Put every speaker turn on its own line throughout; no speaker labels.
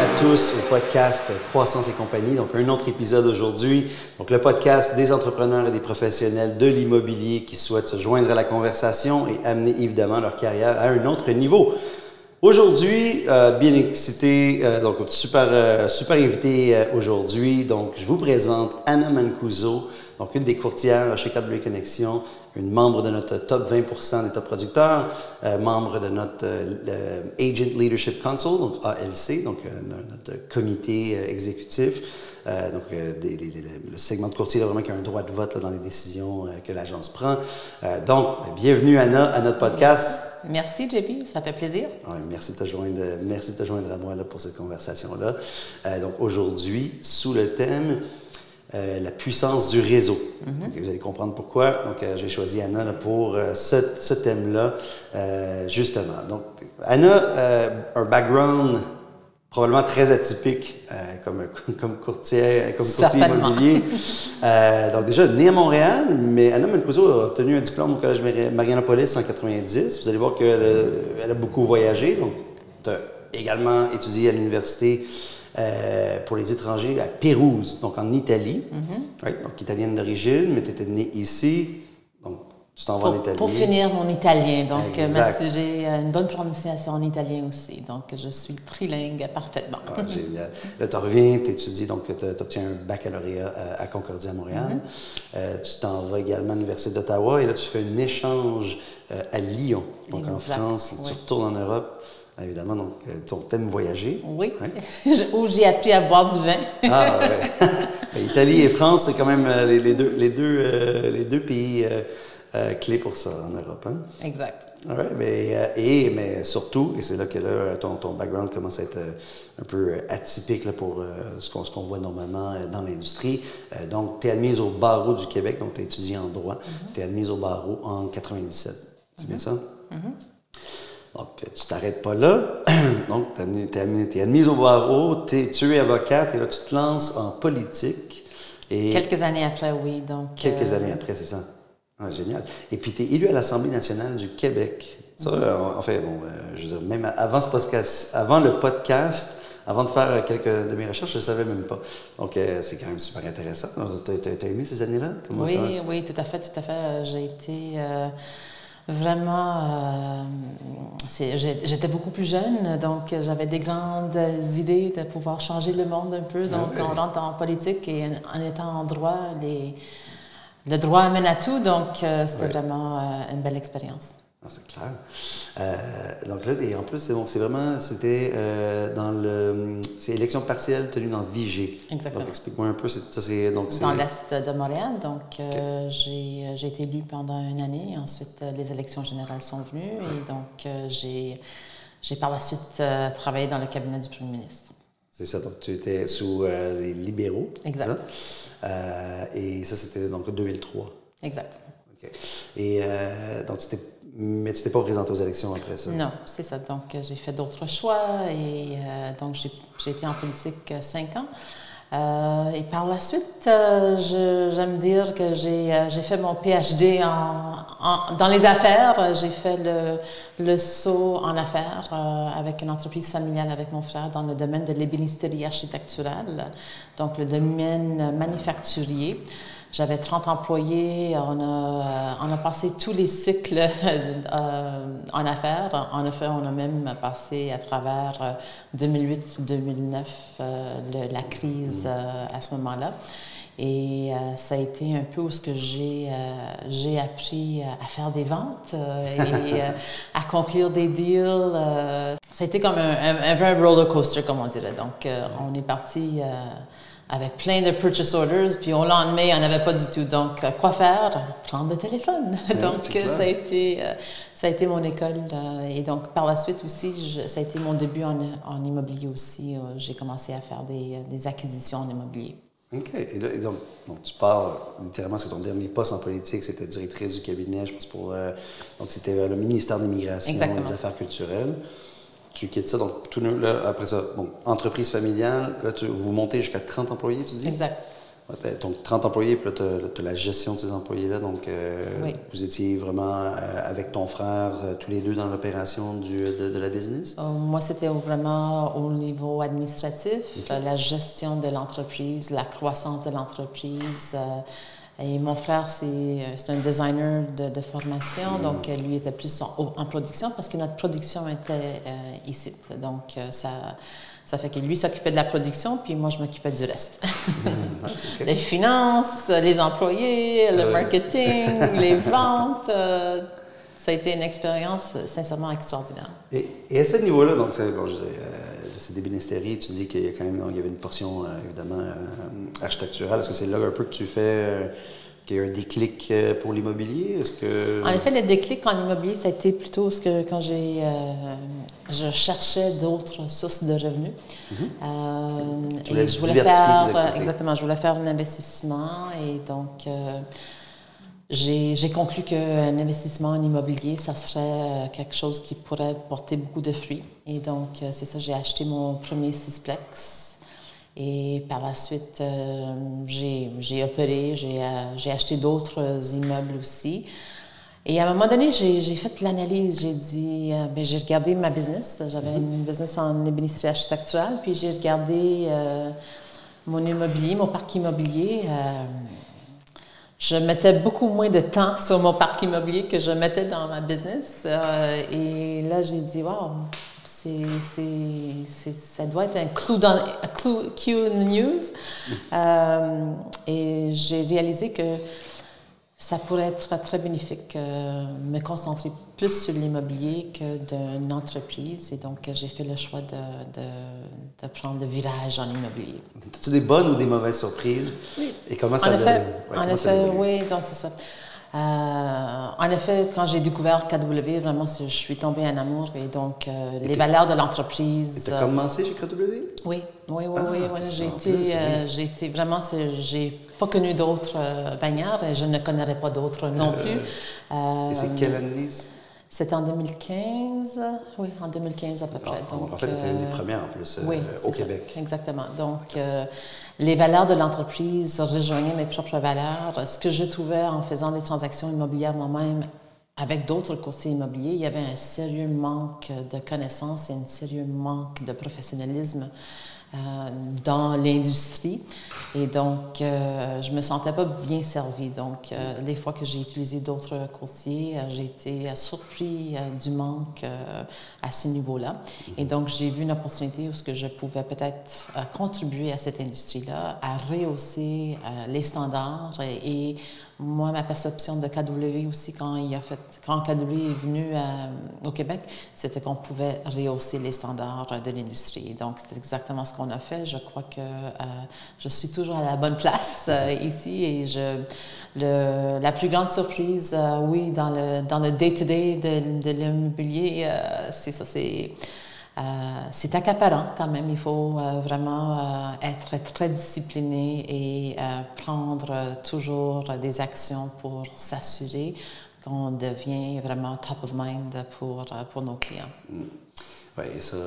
à tous au podcast Croissance et compagnie. Donc, un autre épisode aujourd'hui. Donc, le podcast des entrepreneurs et des professionnels de l'immobilier qui souhaitent se joindre à la conversation et amener évidemment leur carrière à un autre niveau. Aujourd'hui, bien excité, donc super invité aujourd'hui. Donc, je vous présente Anna Mancuso, donc une des courtières chez Cadbury Connexion, une membre de notre top 20% des top producteurs, membre de notre Agent Leadership Council, donc ALC, donc notre comité exécutif. Le segment de courtier, là, vraiment, qui a un droit de vote là, dans les décisions que l'agence prend. Donc, bienvenue Anna à notre podcast.
Merci JP, ça fait plaisir.
Ouais, merci de te joindre à moi là, pour cette conversation-là. Donc aujourd'hui, sous le thème la puissance du réseau. Donc, vous allez comprendre pourquoi. Donc j'ai choisi Anna là, pour ce thème-là, justement. Donc Anna a un background probablement très atypique comme courtier immobilier. Donc déjà, née à Montréal, mais Anna Mancuso a obtenu un diplôme au Collège Marianopolis en 90. Vous allez voir qu'elle a beaucoup voyagé. Donc, tu as également étudié à l'université pour les étrangers à Pérouse, donc en Italie. Oui, donc italienne d'origine, mais tu étais née ici. Donc, tu t'en vas en Italie.
Pour finir mon italien, donc m'assurer une bonne prononciation en italien aussi. Donc, je suis trilingue parfaitement.
Ah, génial. Là, tu reviens, tu étudies, donc tu obtiens un baccalauréat à Concordia, à Montréal. Tu t'en vas également à l'Université d'Ottawa et là, tu fais un échange à Lyon, donc en France. Tu retournes en Europe. Évidemment, donc, ton thème voyager.
Oui, où j'ai appris à boire du vin.
Ah, ouais. Italie et France, c'est quand même les deux pays clés pour ça en Europe. Hein?
Exact.
Ouais, mais surtout, et c'est là que là, ton background commence à être un peu atypique là, pour ce qu'on voit normalement dans l'industrie. Donc, tu es admise au barreau du Québec, donc tu as étudié en droit. Tu es admise au barreau en 97. C'est bien ça? Donc, tu t'arrêtes pas là. Donc, tu es admise au barreau, tu es avocate, et là, tu te lances en politique. Et
quelques années après, oui. Donc,
quelques années après, c'est ça. Ah, génial. Et puis, tu es élu à l'Assemblée nationale du Québec. Ça, en fait, bon, je veux dire, même avant le podcast, avant de faire quelques de mes recherches, je ne le savais même pas. Donc, c'est quand même super intéressant. Tu as aimé ces années-là?
Oui, tout à fait. J'ai été... Vraiment, j'étais beaucoup plus jeune, donc j'avais des grandes idées de pouvoir changer le monde un peu. Donc, on rentre en politique et en étant en droit, le droit amène à tout. Donc, c'était vraiment une belle expérience.
Ah, c'est clair. Donc là, et en plus, c'était c'est élection partielle tenue dans Vigée.
Exactement.
Donc, explique-moi un peu.
Dans l'Est de Montréal. Donc, j'ai été élue pendant une année. Ensuite, les élections générales sont venues. Et donc, j'ai par la suite travaillé dans le cabinet du premier ministre. C'est
ça. Donc, tu étais sous les libéraux.
Exact.
Et ça, c'était donc 2003.
Exact.
OK. Et donc, mais tu t'es pas présenté aux élections après ça?
Non, c'est ça. Donc, j'ai fait d'autres choix et donc, j'ai été en politique 5 ans. Et par la suite, j'aime dire que j'ai fait mon PhD dans les affaires. J'ai fait le saut en affaires avec une entreprise familiale avec mon frère dans le domaine de l'ébénisterie architecturale, donc le domaine manufacturier. J'avais 30 employés. On a passé tous les cycles en affaires. En effet, on a même passé à travers 2008-2009, la crise à ce moment-là. Et ça a été un peu où j'ai appris à faire des ventes et à conclure des deals. Ça a été comme un vrai roller coaster, comme on dirait. Donc, on est parti... avec plein de purchase orders, puis au lendemain, il n'y en avait pas du tout. Donc, quoi faire? Prendre le téléphone. Donc, ça a été mon école. Et donc, par la suite aussi, ça a été mon début en immobilier aussi. J'ai commencé à faire des acquisitions en immobilier.
OK. Et donc, tu pars littéralement, c'est ton dernier poste en politique, c'était directrice du cabinet, je pense, donc c'était le ministère de l'Immigration et des Affaires culturelles. Tu quittes ça, donc après ça, bon, entreprise familiale, là, vous montez jusqu'à 30 employés, tu dis?
Exact.
Donc, 30 employés, puis là, tu as la gestion de ces employés-là. Donc,
Oui.
vous étiez vraiment avec ton frère, tous les deux dans l'opération de la business?
Moi, c'était vraiment au niveau administratif, la gestion de l'entreprise, la croissance de l'entreprise. Et mon frère, c'est un designer de formation, donc lui était plus en production parce que notre production était ici. Donc, ça fait que lui s'occupait de la production, puis moi, je m'occupais du reste. Okay. Les finances, les employés, le marketing, les ventes. Ça a été une expérience sincèrement extraordinaire.
Et à ce niveau-là, donc, bon, c'est des bénisteries, tu dis qu'il y a quand même, il y avait une portion, évidemment, architecturale. Est-ce que c'est là un peu que tu fais... qu'il y a un déclic pour l'immobilier? Est-ce que...
En effet, le déclic en immobilier, ça a été plutôt quand je cherchais d'autres sources de revenus.
Tu voulais diversifier tes activités.
Exactement, je voulais faire un investissement et donc j'ai conclu qu'un investissement en immobilier, ça serait quelque chose qui pourrait porter beaucoup de fruits. Et donc, c'est ça, j'ai acheté mon premier sixplex. Et par la suite, j'ai opéré, j'ai acheté d'autres immeubles aussi. Et à un moment donné, j'ai fait l'analyse. J'ai dit, j'ai regardé ma business. J'avais une business en ébénisterie architecturale. Puis j'ai regardé mon immobilier, mon parc immobilier. Je mettais beaucoup moins de temps sur mon parc immobilier que je mettais dans ma business. Et là, j'ai dit, wow! Ça doit être un clou dans the news. Et j'ai réalisé que ça pourrait être très bénéfique, me concentrer plus sur l'immobilier que d'une entreprise. Et donc, j'ai fait le choix de prendre le virage en immobilier.
As-tu des bonnes ou des mauvaises surprises?
Oui.
Et comment ça
En effet, oui, donc c'est ça. En effet, quand j'ai découvert KW, vraiment, je suis tombée en amour et donc les valeurs de l'entreprise.
Tu as commencé chez KW?
Oui. J'ai été vraiment, j'ai pas connu d'autres bannières et je ne connaîtrais pas d'autres non plus.
Et c'est quelle année?
C'était en 2015, oui, en 2015 à peu près.
Donc, en fait, tu étais une des premières en plus au Québec.
Ça, exactement. Donc, les valeurs de l'entreprise rejoignaient mes propres valeurs. Ce que je trouvais en faisant des transactions immobilières moi-même avec d'autres courtiers immobiliers, il y avait un sérieux manque de connaissances et un sérieux manque de professionnalisme dans l'industrie. Et donc, je me sentais pas bien servie. Donc, les fois que j'ai utilisé d'autres courtiers, j'ai été surpris du manque à ce niveau-là. Et donc, j'ai vu une opportunité où je pouvais peut-être contribuer à cette industrie-là, à rehausser les standards. Et moi, ma perception de KW aussi, quand KW est venu au Québec, c'était qu'on pouvait rehausser les standards de l'industrie. Donc, c'est exactement ce qu'on a fait. Je crois que je suis toujours à la bonne place ici et la plus grande surprise, oui, dans le day-to-day de l'immobilier, c'est ça, c'est accaparant quand même. Il faut vraiment être très discipliné et prendre toujours des actions pour s'assurer qu'on devient vraiment top of mind pour nos clients.
Oui, et ça,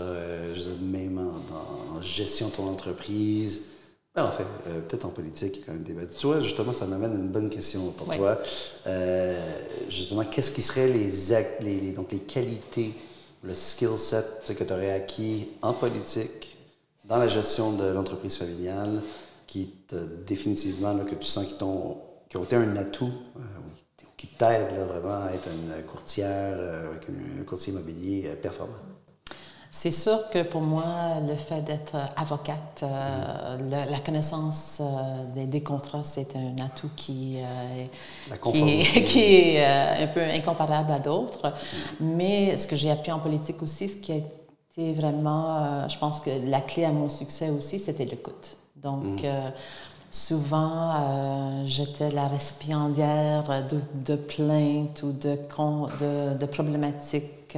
même en gestion de ton entreprise, en fait, peut-être en politique, il y a quand même des débat. Tu vois, justement, ça m'amène à une bonne question pour toi. Justement, qu'est-ce qui seraient les qualités, le skill set que tu aurais acquis en politique, dans la gestion de l'entreprise familiale, qui définitivement, là, que tu sens qui ont été un atout, qui t'aident vraiment à être une courtière, un courtier immobilier performant?
C'est sûr que pour moi, le fait d'être avocate, la connaissance des contrats, c'est un atout qui est un peu incomparable à d'autres. Mais ce que j'ai appris en politique aussi, ce qui a été vraiment, je pense que la clé à mon succès aussi, c'était l'écoute. Donc, souvent, j'étais la récipiendaire de plaintes ou de problématiques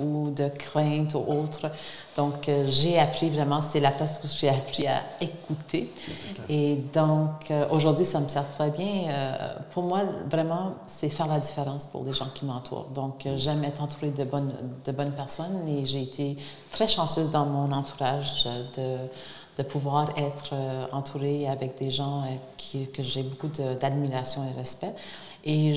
ou de crainte ou autre. Donc, j'ai appris vraiment, c'est la place où j'ai appris à écouter. Et donc, aujourd'hui, ça me sert très bien. Pour moi, vraiment, c'est faire la différence pour les gens qui m'entourent. Donc, j'aime être entourée de bonnes personnes et j'ai été très chanceuse dans mon entourage de pouvoir être entourée avec des gens que j'ai beaucoup d'admiration et respect. Et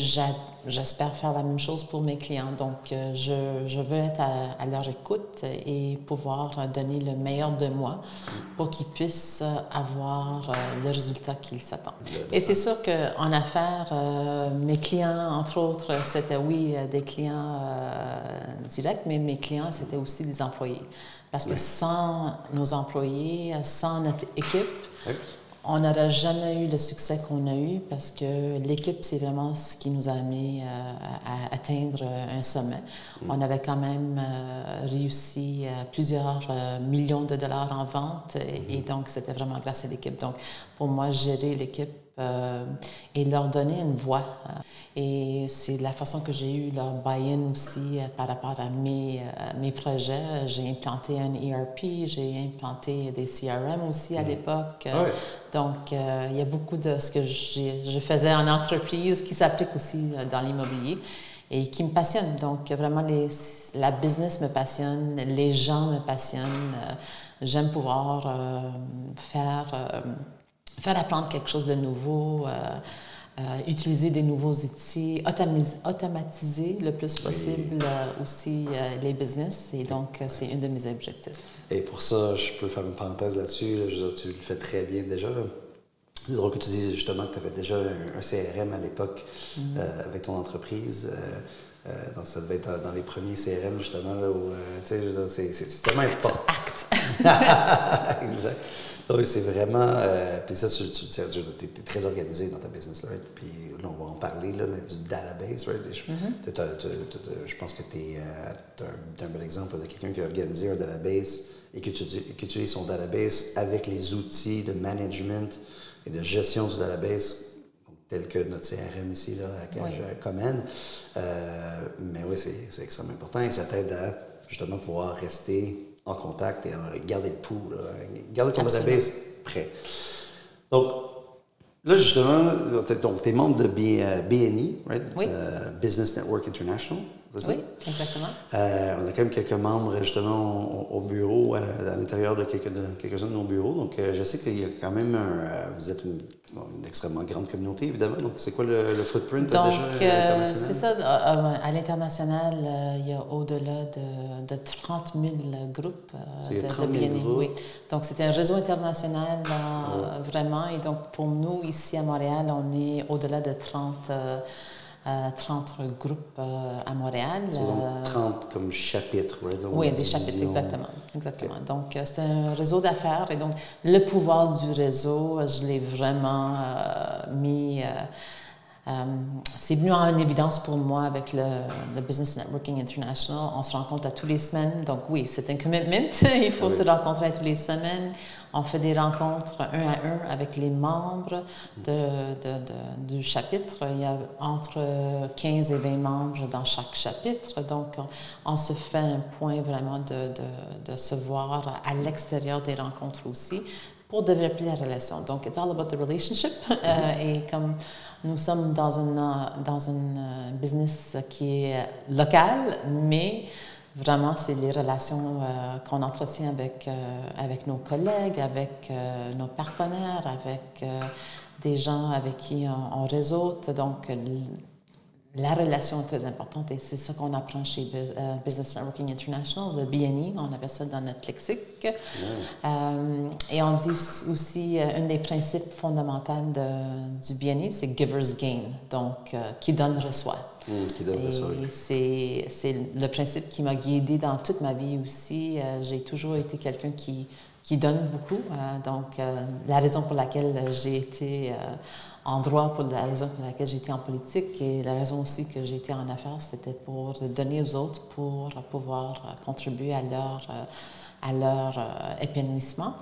j'espère faire la même chose pour mes clients. Donc, je veux être à leur écoute et pouvoir donner le meilleur de moi pour qu'ils puissent avoir le résultat qu'ils s'attendent. Et c'est sûr qu'en affaires, mes clients, entre autres, c'était oui des clients directs, mais mes clients, c'était aussi des employés. Parce que sans nos employés, sans notre équipe, on n'aurait jamais eu le succès qu'on a eu parce que l'équipe, c'est vraiment ce qui nous a amené à atteindre un sommet. On avait quand même réussi plusieurs millions de dollars en vente et donc c'était vraiment grâce à l'équipe. Donc pour moi, gérer l'équipe et leur donner une voix. Et c'est la façon que j'ai eu leur buy-in aussi par rapport à mes projets. J'ai implanté un ERP, j'ai implanté des CRM aussi à l'époque. Donc, il y a beaucoup de ce que je faisais en entreprise qui s'applique aussi dans l'immobilier et qui me passionne. Donc, vraiment, la business me passionne, les gens me passionnent. J'aime pouvoir faire apprendre quelque chose de nouveau, utiliser des nouveaux outils, automatiser le plus possible aussi les business. Et donc, c'est un de mes objectifs.
Et pour ça, je peux faire une parenthèse là-dessus. Là, je veux dire, tu le fais très bien déjà. C'est drôle que tu dises justement que tu avais déjà un CRM à l'époque avec ton entreprise. Donc, ça devait être dans les premiers CRM, justement, là, où, tu sais, c'est tellement important. Exact. Oui, c'est vraiment... puis ça, tu es très organisé dans ta business, là, right? Puis là, on va en parler, là, mais du database, right? Je pense que tu es un bel exemple de quelqu'un qui a organisé un database et qui utilise son database avec les outils de management et de gestion du database, tel que notre CRM ici, là, à laquelle je commande. Mais oui, c'est extrêmement important et ça t'aide à justement pouvoir rester en contact et garder le pouls, là, garder ton database prêt. Donc, là, justement, tu es membre de BNI, right?
Oui.
Business Network International, c'est ça?
Oui, exactement.
On a quand même quelques membres, justement, au bureau, à l'intérieur de quelques-uns de nos bureaux. Donc, je sais qu'il y a quand même vous êtes une extrêmement grande communauté, évidemment. Donc, c'est quoi le footprint déjà international?
C'est ça. À l'international, il y a au-delà de 30 000 groupes de BNI. Oui. Donc, c'est un réseau international, vraiment. Et donc, pour nous, ici à Montréal, on est au-delà de 30 groupes à Montréal.
Donc 30 comme chapitres,
oui, des chapitres, exactement. Okay. Donc, c'est un réseau d'affaires et donc le pouvoir du réseau, je l'ai vraiment mis... c'est venu en évidence pour moi avec le Business Networking International. On se rencontre à tous les semaines. Donc oui, c'est un commitment. Il faut se rencontrer à tous les semaines. On fait des rencontres un à un avec les membres du chapitre. Il y a entre 15 et 20 membres dans chaque chapitre. Donc, on se fait un point vraiment de se voir à l'extérieur des rencontres aussi pour développer la relation. Donc, it's all about the relationship. Et comme nous sommes dans un business qui est local, mais vraiment, c'est les relations qu'on entretient avec nos collègues, avec nos partenaires, avec des gens avec qui on réseaute. Donc, la relation est très importante et c'est ça qu'on apprend chez Business Networking International, le BNI, on avait ça dans notre lexique. Et on dit aussi, un des principes fondamentaux du BNI, c'est Giver's Gain, donc qui donne reçoit.
Qui donne reçoit.
C'est le principe qui m'a guidée dans toute ma vie aussi. J'ai toujours été quelqu'un qui donne beaucoup. Donc, la raison pour laquelle j'ai été en droit, pour la raison pour laquelle j'ai été en politique et la raison aussi que j'ai été en affaires, c'était pour donner aux autres pour pouvoir contribuer à leur épanouissement.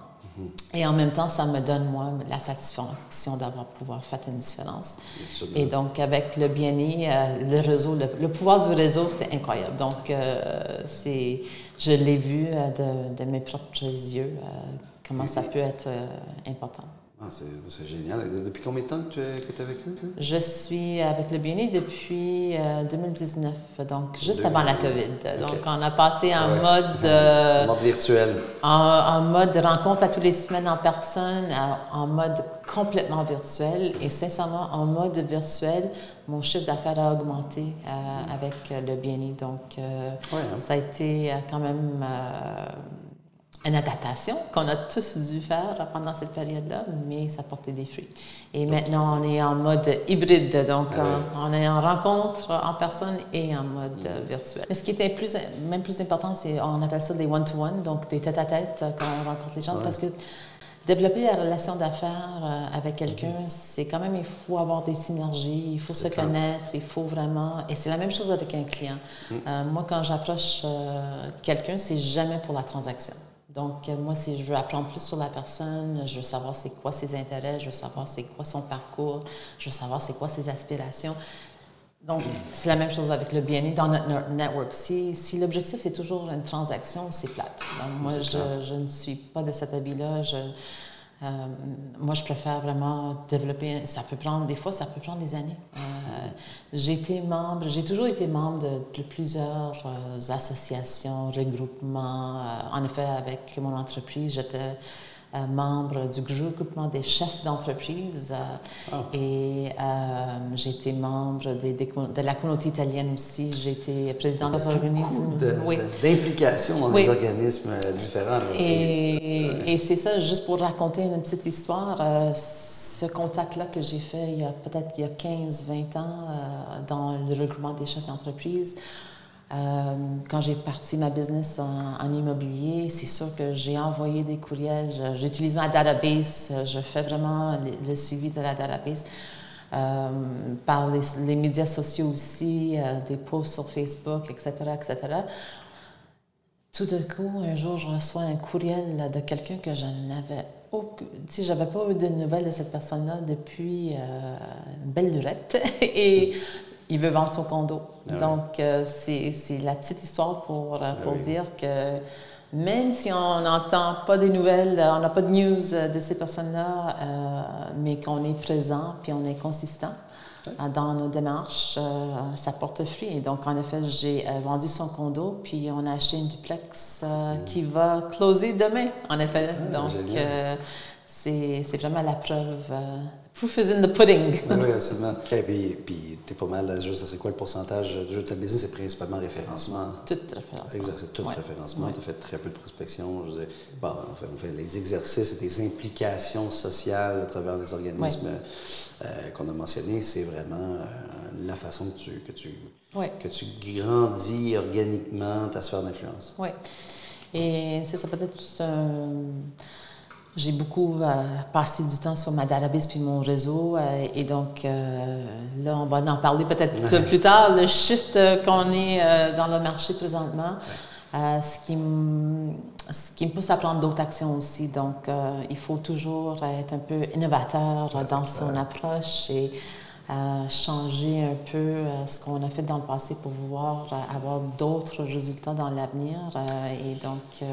Et en même temps, ça me donne, moi, la satisfaction d'avoir pouvoir faire une différence.
Absolument.
Et donc, avec le bien-être, le réseau, le pouvoir du réseau, c'était incroyable. Donc, je l'ai vu de mes propres yeux, comment ça peut être important.
Ah, c'est génial. Depuis combien de temps que tu es avec eux?
Je suis avec le bien-être depuis 2019, donc juste avant la COVID.
Okay.
Donc, on a passé en mode...
en mode virtuel.
En mode rencontre à tous les semaines en personne, en mode complètement virtuel. Et sincèrement, en mode virtuel, mon chiffre d'affaires a augmenté avec le bien-être. Donc, ça a été quand même... une adaptation qu'on a tous dû faire pendant cette période-là, mais ça portait des fruits. Et maintenant, on est en mode hybride, donc on est en rencontre en personne et en mode virtuel. Mais ce qui était même plus important, c'est on appelle ça des one-to-one, donc des tête-à-tête quand on rencontre les gens, parce que développer la relation d'affaires avec quelqu'un, c'est quand même, il faut avoir des synergies, il faut se connaître, il faut vraiment... Et c'est la même chose avec un client. Moi, quand j'approche quelqu'un, c'est jamais pour la transaction. Donc, moi, si je veux apprendre plus sur la personne, je veux savoir c'est quoi ses intérêts, je veux savoir c'est quoi son parcours, je veux savoir c'est quoi ses aspirations. Donc, c'est la même chose avec le bien-être dans notre network. Si l'objectif est toujours une transaction, c'est plate. Donc, moi, je ne suis pas de cet avis-là. Moi, je préfère vraiment développer. Des fois, ça peut prendre des années. J'ai toujours été membre de plusieurs associations, regroupements. En effet, avec mon entreprise, j'étais membre du groupement des chefs d'entreprise et j'ai été membre de la communauté italienne aussi. J'ai été présidente des organismes.
D'implication dans des organismes différents.
Et c'est ça, juste pour raconter une petite histoire, ce contact-là que j'ai fait il y a 15-20 ans dans le regroupement des chefs d'entreprise. Quand j'ai parti ma business en immobilier, c'est sûr que j'ai envoyé des courriels, j'utilise ma database, je fais vraiment le suivi de la database. Par les médias sociaux aussi, des posts sur Facebook, etc., etc. Tout d'un coup, un jour, je reçois un courriel de quelqu'un que je n'avais j'avais pas eu de nouvelles de cette personne-là depuis une belle lurette. Et il veut vendre son condo. Donc, c'est la petite histoire pour dire que même si on n'entend pas des nouvelles, on n'a pas de news de ces personnes-là, mais qu'on est présent puis on est consistant dans nos démarches, ça porte fruit. Et donc, en effet, j'ai vendu son condo, puis on a acheté une duplex qui va closer demain, en effet. Donc, c'est vraiment la preuve. Proof is in the pudding.
Oui, absolument. Et puis tu es pas mal, ça serait quoi le pourcentage de ta business? C'est principalement référencement.
Tout référencement.
Exact, c'est tout référencement. Tu as fait très peu de prospection. Je veux dire, on fait les exercices et des implications sociales à travers les organismes qu'on a mentionnés. C'est vraiment la façon que tu grandis organiquement ta sphère d'influence.
Oui. Et c'est ça, peut-être j'ai beaucoup passé du temps sur ma database puis mon réseau. Et donc, là, on va en parler peut-être plus tard. Le shift qu'on est dans le marché présentement, ce qui me pousse à prendre d'autres actions aussi. Donc, il faut toujours être un peu innovateur dans son approche et changer un peu ce qu'on a fait dans le passé pour pouvoir avoir d'autres résultats dans l'avenir. Et donc,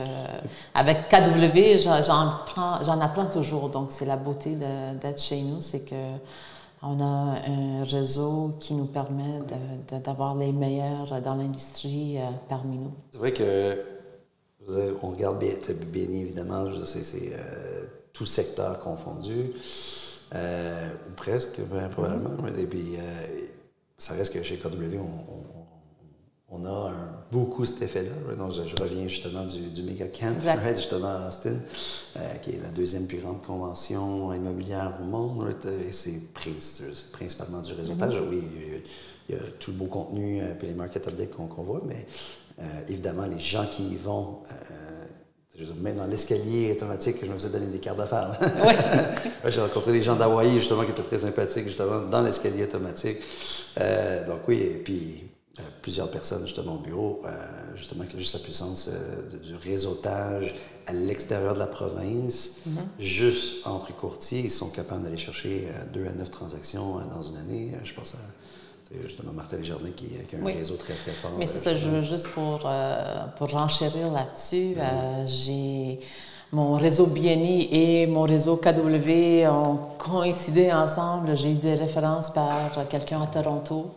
avec KW, j'en apprends toujours. Donc, c'est la beauté d'être chez nous, c'est qu'on a un réseau qui nous permet d'avoir les meilleurs dans l'industrie parmi nous.
C'est vrai que on regarde bien évidemment, c'est tout secteur confondu. Ou presque, probablement. Et puis, ça reste que chez KW, on a beaucoup cet effet-là. Donc, je reviens justement du Mega Camp, justement à Austin, qui est la deuxième plus grande convention immobilière au monde. Et c'est principalement du réseautage. Oui, il y a tout le beau contenu et les market updates qu'on voit, mais évidemment, les gens qui y vont... même dans l'escalier automatique, je me faisais donner des cartes d'affaires. J'ai rencontré des gens d'Hawaï, justement, qui étaient très sympathiques, justement, dans l'escalier automatique. Donc oui, et puis plusieurs personnes justement au bureau, justement que juste la puissance du réseautage à l'extérieur de la province, juste entre courtiers, ils sont capables d'aller chercher 2 à 9 transactions dans une année. Je pense à justement Martin Desjardins qui a un réseau très très fort.
Mais c'est ça, je veux juste pour renchérir là-dessus, j'ai mon réseau BNI et mon réseau KW ont coïncidé ensemble. J'ai eu des références par quelqu'un à Toronto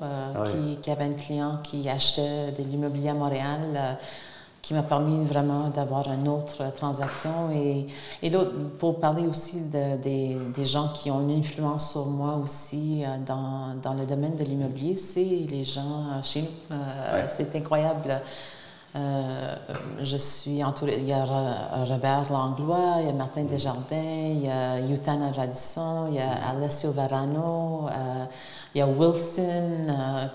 qui avait un client qui achetait de l'immobilier à Montréal, qui m'a permis vraiment d'avoir une autre transaction. Et l'autre, pour parler aussi des gens qui ont une influence sur moi aussi dans le domaine de l'immobilier, c'est les gens chez nous. C'est incroyable. Je suis entourée, il y a Robert Langlois, il y a Martin Desjardins, il y a Yutana Radisson, il y a Alessio Varano, il y a Wilson,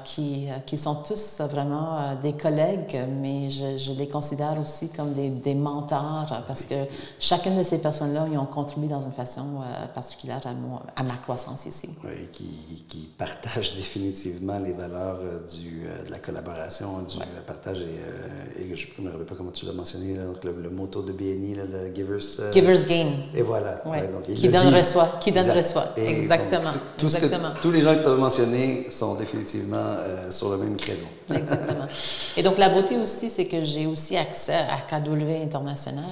qui sont tous vraiment des collègues, mais je les considère aussi comme des mentors parce que chacune de ces personnes-là, ils ont contribué dans une façon particulière à ma croissance ici.
Oui, qui partagent définitivement les valeurs de la collaboration, du partage et je ne me rappelle pas comment tu l'as mentionné, là, donc le motto de BNI, là, le
Giver's Gain.
Et voilà.
Ouais.
Donc,
qui donne reçoit. Qui donne reçoit. Exactement.
Tous les gens que tu as mentionnés sont définitivement sur le même credo.
Exactement. Et donc, la beauté aussi, c'est que j'ai aussi accès à KW International.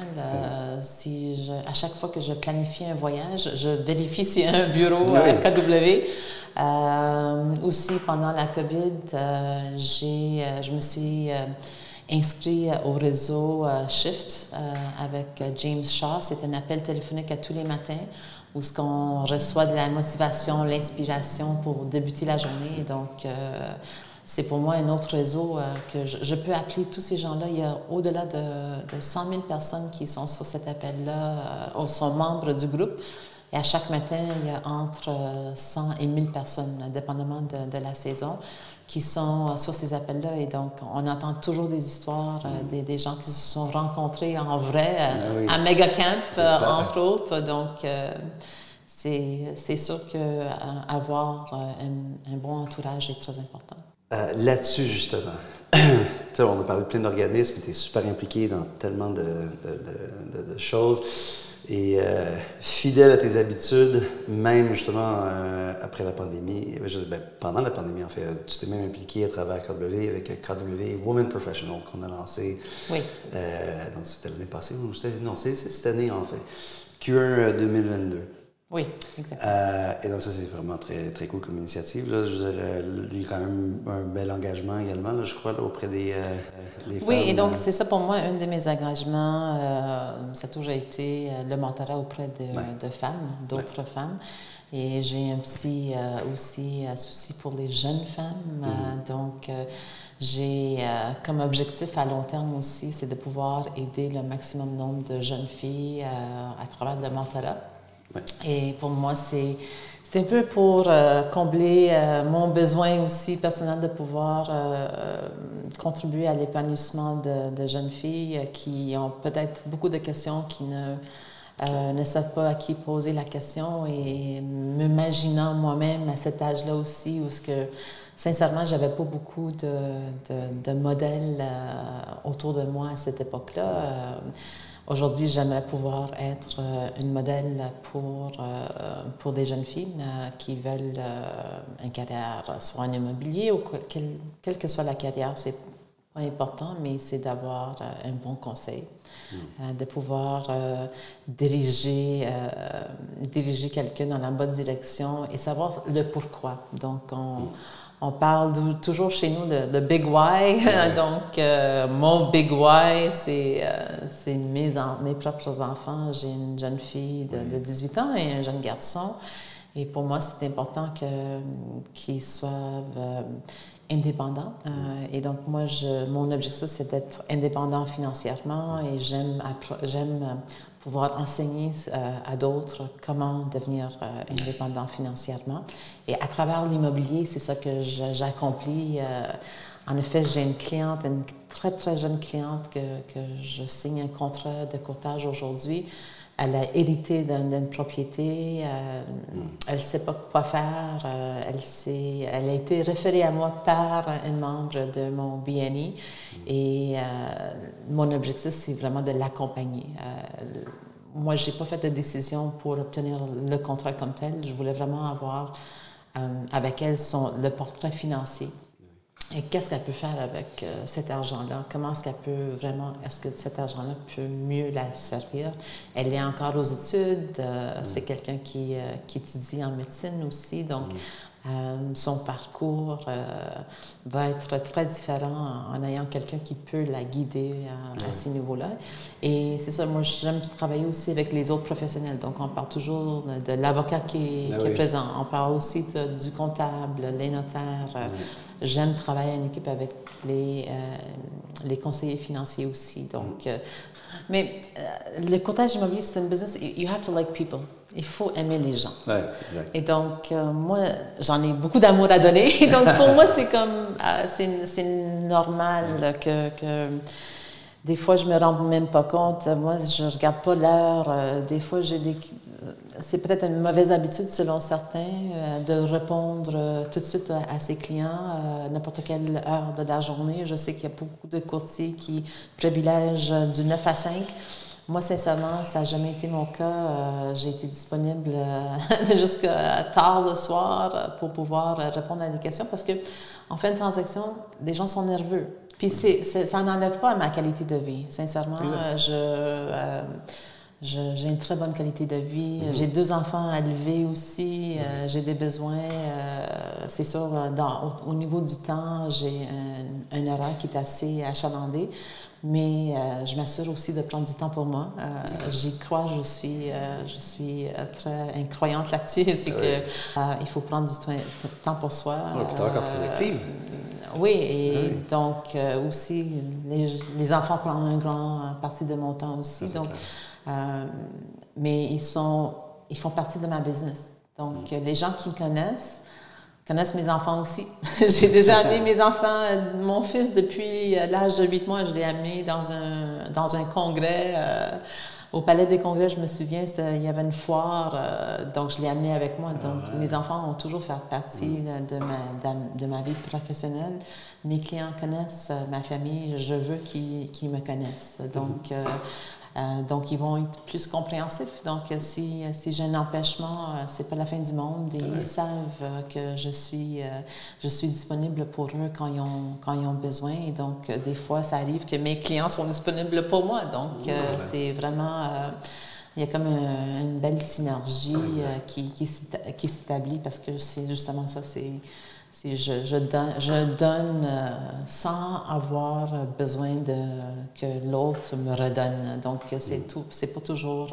À chaque fois que je planifie un voyage, je vérifie s'il y a un bureau à KW. Aussi, pendant la COVID, je me suis inscrit au réseau Shift avec James Shaw. C'est un appel téléphonique à tous les matins où on reçoit de la motivation, l'inspiration pour débuter la journée. Donc, c'est pour moi un autre réseau que je peux appeler tous ces gens-là. Il y a au-delà de 100 000 personnes qui sont sur cet appel-là, sont membres du groupe. Et à chaque matin, il y a entre 100 et 1000 personnes, dépendamment de la saison, qui sont sur ces appels-là. Et donc, on entend toujours des histoires des gens qui se sont rencontrés en vrai à Megacamp, entre autres. Donc, c'est sûr qu'avoir un bon entourage est très important.
Là-dessus, justement, on a parlé de plein d'organismes, tu es super impliqué dans tellement de choses. Et fidèle à tes habitudes, même justement après la pandémie, pendant la pandémie en fait, tu t'es même impliqué à travers KW avec KW Women Professional qu'on a lancé.
Oui.
Donc c'était l'année passée, non, c'est cette année en fait, Q1 2022.
Oui, exactement.
Et donc ça, c'est vraiment très, très cool comme initiative. Là. Je veux dire, il y a quand même un bel engagement également, là, je crois, là, auprès des femmes.
Oui, et donc c'est ça pour moi, un de mes engagements, ça a toujours été le mentorat auprès de femmes, d'autres femmes. Et j'ai un petit aussi souci pour les jeunes femmes. Donc, j'ai comme objectif à long terme aussi, c'est de pouvoir aider le maximum nombre de jeunes filles à travers le mentorat. Ouais. Et pour moi, c'est un peu pour combler mon besoin aussi personnel de pouvoir contribuer à l'épanouissement de jeunes filles qui ont peut-être beaucoup de questions, qui ne savent pas à qui poser la question. Et m'imaginant moi-même à cet âge-là aussi, où sincèrement, j'avais pas beaucoup de modèles autour de moi à cette époque-là. Aujourd'hui, j'aimerais pouvoir être une modèle pour des jeunes filles qui veulent une carrière, soit en immobilier ou quelle que soit la carrière, c'est pas important, mais c'est d'avoir un bon conseil, de pouvoir diriger quelqu'un dans la bonne direction et savoir le pourquoi. Donc, on parle toujours chez nous de Big Why. Donc, mon Big Why, c'est mes propres enfants. J'ai une jeune fille de 18 ans et un jeune garçon. Et pour moi, c'est important qu'ils soient indépendants. Et donc, moi, mon objectif, c'est d'être indépendant financièrement et j'aime pouvoir enseigner à d'autres comment devenir indépendant financièrement. Et à travers l'immobilier, c'est ça que j'accomplis. En effet, j'ai une cliente, une très, très jeune cliente que je signe un contrat de courtage aujourd'hui. elle a hérité d'une propriété, elle ne sait pas quoi faire, elle a été référée à moi par un membre de mon BNI et mon objectif, c'est vraiment de l'accompagner. Moi, je n'ai pas fait de décision pour obtenir le contrat comme tel. Je voulais vraiment avoir avec elle le portrait financier. Et qu'est-ce qu'elle peut faire avec cet argent-là? Comment est-ce qu'elle peut vraiment, est-ce que cet argent-là peut mieux la servir? Elle est encore aux études, c'est quelqu'un qui étudie en médecine aussi, donc son parcours va être très différent en ayant quelqu'un qui peut la guider à ces niveaux-là. Et c'est ça, moi j'aime travailler aussi avec les autres professionnels, donc on parle toujours de l'avocat qui est présent, on parle aussi du comptable, les notaires. J'aime travailler en équipe avec les conseillers financiers aussi. Donc, mais le courtage immobilier, c'est un business, you have to like people. Il faut aimer les gens.
Oui, exact.
Et donc, moi, j'en ai beaucoup d'amour à donner. Donc, pour moi, c'est comme, c'est normal que des fois, je me rends même pas compte. Moi, je regarde pas l'heure. Des fois, c'est peut-être une mauvaise habitude, selon certains, de répondre tout de suite à ses clients, n'importe quelle heure de la journée. Je sais qu'il y a beaucoup de courtiers qui privilègent du 9 à 5. Moi, sincèrement, ça n'a jamais été mon cas. J'ai été disponible jusqu'à tard le soir pour pouvoir répondre à des questions parce qu'en fin de transaction, les gens sont nerveux. Puis ça n'enlève pas à ma qualité de vie. Sincèrement, j'ai une très bonne qualité de vie. J'ai 2 enfants à élever aussi. J'ai des besoins. C'est sûr, au niveau du temps, j'ai un horaire qui est assez achalandé. Mais je m'assure aussi de prendre du temps pour moi. J'y crois, je suis très croyante là-dessus. C'est qu'il faut prendre du temps pour soi.
Oui, puis tu es encore très active.
Oui, et donc aussi, les enfants prennent une grande partie de mon temps aussi. Donc, mais ils font partie de ma business. Donc, les gens qui me connaissent mes enfants aussi. J'ai déjà amené mes enfants, mon fils, depuis l'âge de 8 mois, je l'ai amené dans un congrès. Au Palais des Congrès, je me souviens, il y avait une foire, donc je l'ai amené avec moi. Donc, mes enfants ont toujours fait partie de ma vie professionnelle. Mes clients connaissent ma famille, je veux qu'ils me connaissent. Donc, ils vont être plus compréhensifs. Donc, si j'ai un empêchement, c'est pas la fin du monde. Et ils savent que je suis disponible pour eux quand ils ont besoin. Et donc, des fois, ça arrive que mes clients sont disponibles pour moi. Donc, c'est vraiment... il y a comme une belle synergie qui s'établit parce que c'est justement ça, je donne sans avoir besoin que l'autre me redonne. Donc, c'est pas toujours...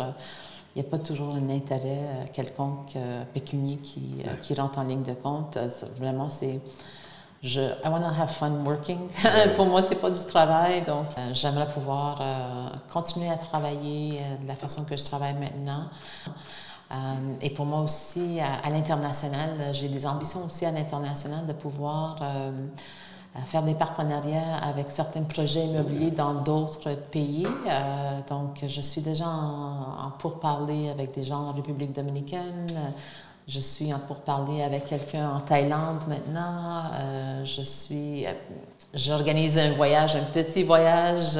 il n'y a pas toujours un intérêt quelconque pécunier qui rentre en ligne de compte. Vraiment, I want to have fun working. Pour moi, c'est pas du travail. Donc, j'aimerais pouvoir continuer à travailler de la façon que je travaille maintenant. Et pour moi aussi, à l'international, j'ai des ambitions aussi à l'international de pouvoir faire des partenariats avec certains projets immobiliers dans d'autres pays. Donc, je suis déjà en pourparlers avec des gens en République dominicaine. Je suis en pourparlers avec quelqu'un en Thaïlande maintenant. J'organise un petit voyage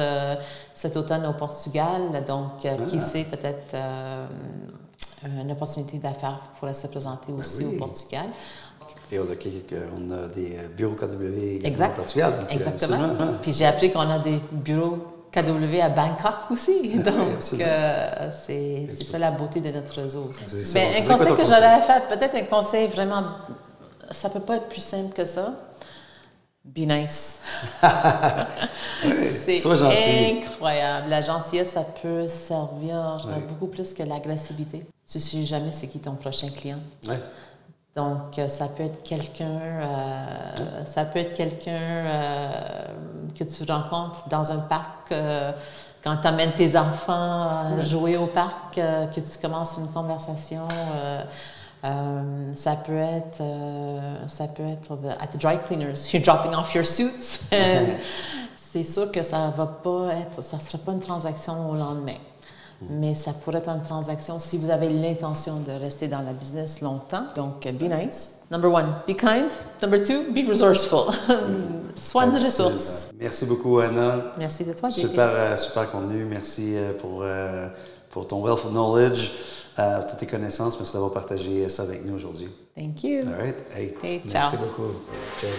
cet automne au Portugal. Donc, qui sait, peut-être... une opportunité d'affaires pourrait se présenter aussi au Portugal.
Et on a des bureaux KW au Portugal. Donc,
exactement. Puis j'ai appris qu'on a des bureaux KW à Bangkok aussi. Donc, c'est ça la beauté de notre réseau. Mais un conseil que j'aurais à faire, peut-être un conseil vraiment, ça ne peut pas être plus simple que ça. Be nice. C'est incroyable. La gentillesse, ça peut servir beaucoup plus que l'agressivité. Tu ne sais jamais c'est qui ton prochain client.
Ouais.
Donc, ça peut être quelqu'un que tu rencontres dans un parc quand tu amènes tes enfants jouer au parc, que tu commences une conversation. Ça peut être at the dry cleaners, you're dropping off your suits. C'est sûr que ça sera pas une transaction au lendemain. mais ça pourrait être une transaction si vous avez l'intention de rester dans la business longtemps. Donc, be nice. Number 1, be kind. Number 2, be resourceful. Sois une ressource.
Merci beaucoup, Anna.
Merci de toi, JP.
Super contenu. Merci pour ton wealth of knowledge, toutes tes connaissances. Merci d'avoir partagé ça avec nous aujourd'hui.
Thank you.
All right. Hey,
ciao.
merci beaucoup. Cheers.